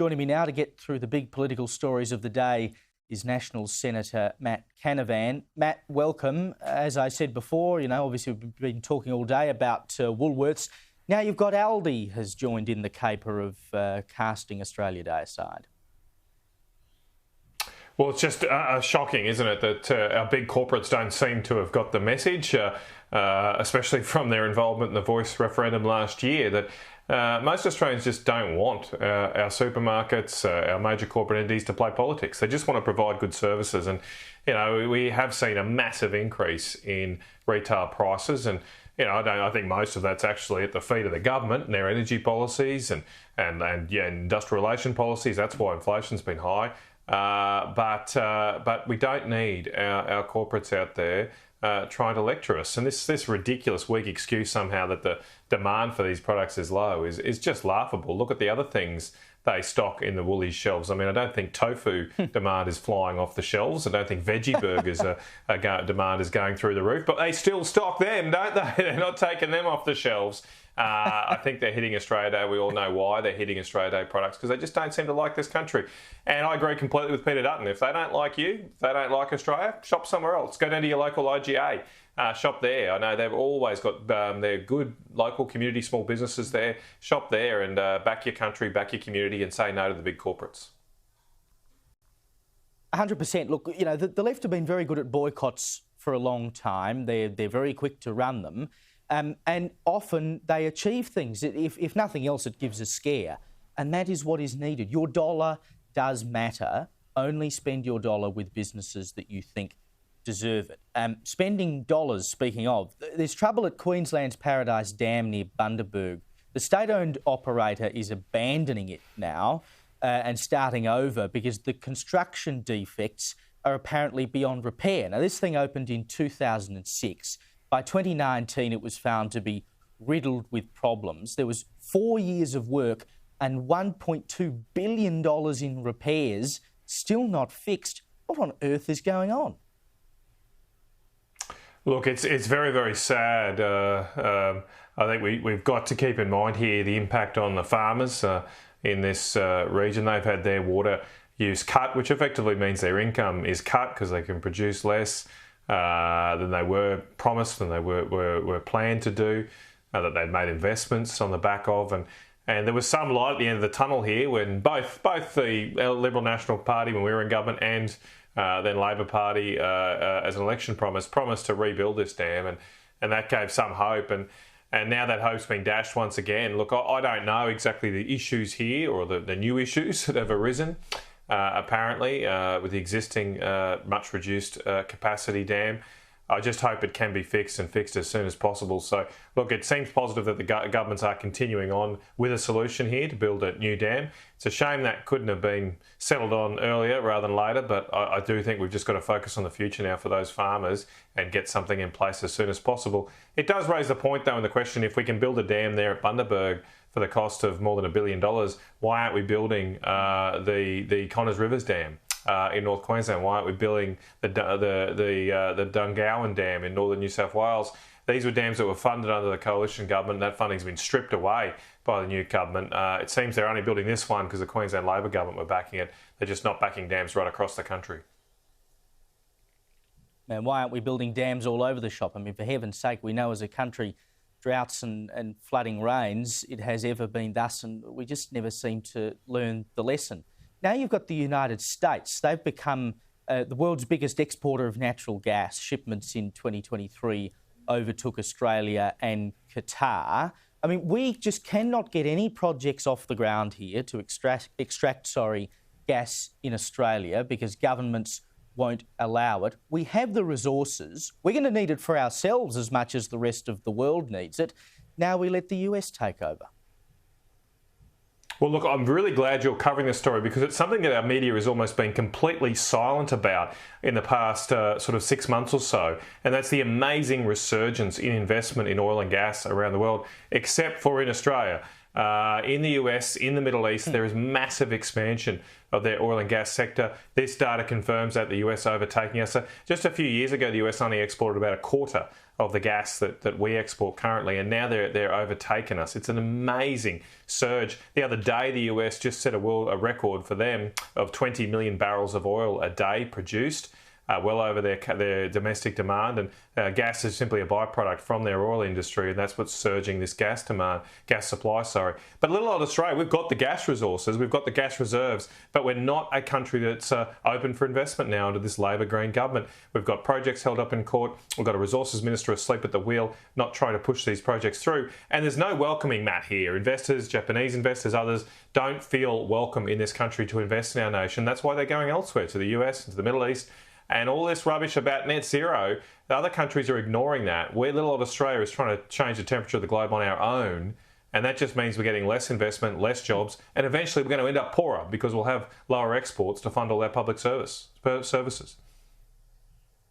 Joining me now to get through the big political stories of the day is National Senator Matt Canavan. Matt, welcome. As I said before, obviously we've been talking all day about Woolworths. Now you've got Aldi has joined in the caper of casting Australia Day aside. Well, it's just shocking, isn't it, that our big corporates don't seem to have got the message, especially from their involvement in the Voice referendum last year, that most Australians just don't want our supermarkets, our major corporate entities to play politics. They just want to provide good services. And, we have seen a massive increase in retail prices. And, I think most of that's actually at the feet of the government and their energy policies and industrial relation policies. That's why inflation's been high. But we don't need our corporates out there trying to lecture us. And this ridiculous weak excuse somehow that the demand for these products is low is just laughable. Look at the other things they stock in the Woolies shelves. I mean, I don't think tofu demand is flying off the shelves. I don't think veggie burgers demand is going through the roof. But they still stock them, don't they? They're not taking them off the shelves. I think they're hitting Australia Day. We all know why they're hitting Australia Day products, because they just don't seem to like this country. And I agree completely with Peter Dutton. If they don't like you, if they don't like Australia, shop somewhere else. Go down to your local IGA. Shop there. I know they've always got their good local community small businesses there. Shop there and back your country, back your community, and say no to the big corporates. 100%. Look, the left have been very good at boycotts for a long time. They're very quick to run them. And often they achieve things. If nothing else, it gives a scare. And that is what is needed. Your dollar does matter. Only spend your dollar with businesses that you think deserve it. Spending dollars, speaking of, there's trouble at Queensland's Paradise Dam near Bundaberg. The state-owned operator is abandoning it now and starting over because the construction defects are apparently beyond repair. Now, this thing opened in 2006. By 2019, it was found to be riddled with problems. There was 4 years of work and $1.2 billion in repairs still not fixed. What on earth is going on? Look, it's very, very sad. I think we've got to keep in mind here the impact on the farmers in this region. They've had their water use cut, which effectively means their income is cut because they can produce less than they were promised and they were planned to do, that they'd made investments on the back of. And there was some light at the end of the tunnel here when both the Liberal National Party, when we were in government, and then Labor Party, as an election promised to rebuild this dam, and that gave some hope. And now that hope's been dashed once again. Look, I don't know exactly the issues here or the new issues that have arisen, apparently, with the existing much reduced capacity dam. I just hope it can be fixed and fixed as soon as possible. So, look, it seems positive that the governments are continuing on with a solution here to build a new dam. It's a shame that couldn't have been settled on earlier rather than later, but I do think we've just got to focus on the future now for those farmers and get something in place as soon as possible. It does raise the point, though, in the question, if we can build a dam there at Bundaberg for the cost of more than $1 billion, why aren't we building the Connors Rivers Dam in North Queensland? Why aren't we building the Dungowan Dam in northern New South Wales? These were dams that were funded under the coalition government. That funding's been stripped away by the new government. It seems they're only building this one because the Queensland Labor government were backing it. They're just not backing dams right across the country. Man, why aren't we building dams all over the shop? I mean, for heaven's sake, we know as a country, droughts and flooding rains, it has ever been thus, and we just never seem to learn the lesson. Now you've got the United States. They've become the world's biggest exporter of natural gas. Shipments in 2023 overtook Australia and Qatar. I mean, we just cannot get any projects off the ground here to extract gas in Australia because governments won't allow it. We have the resources. We're going to need it for ourselves as much as the rest of the world needs it. Now we let the US take over. Well, look, I'm really glad you're covering this story because it's something that our media has almost been completely silent about in the past sort of 6 months or so. And that's the amazing resurgence in investment in oil and gas around the world, except for in Australia. In the US, in the Middle East, there is massive expansion of their oil and gas sector. This data confirms that the US are overtaking us. So just a few years ago, the US only exported about a quarter of the gas that we export currently, and now they're overtaking us. It's an amazing surge. The other day, the US just set a record for them of 20 million barrels of oil a day produced. Well over their domestic demand, and gas is simply a byproduct from their oil industry, and that's what's surging this gas supply. But little old Australia, we've got the gas resources, we've got the gas reserves, but we're not a country that's open for investment now under this Labor Green government. We've got projects held up in court, we've got a resources minister asleep at the wheel, not trying to push these projects through, and there's no welcoming mat here. Investors, Japanese investors, others, don't feel welcome in this country to invest in our nation. That's why they're going elsewhere, to the US, to the Middle East. And all this rubbish about net zero, the other countries are ignoring that. We're little old Australia is trying to change the temperature of the globe on our own. And that just means we're getting less investment, less jobs, and eventually we're going to end up poorer because we'll have lower exports to fund all our public services.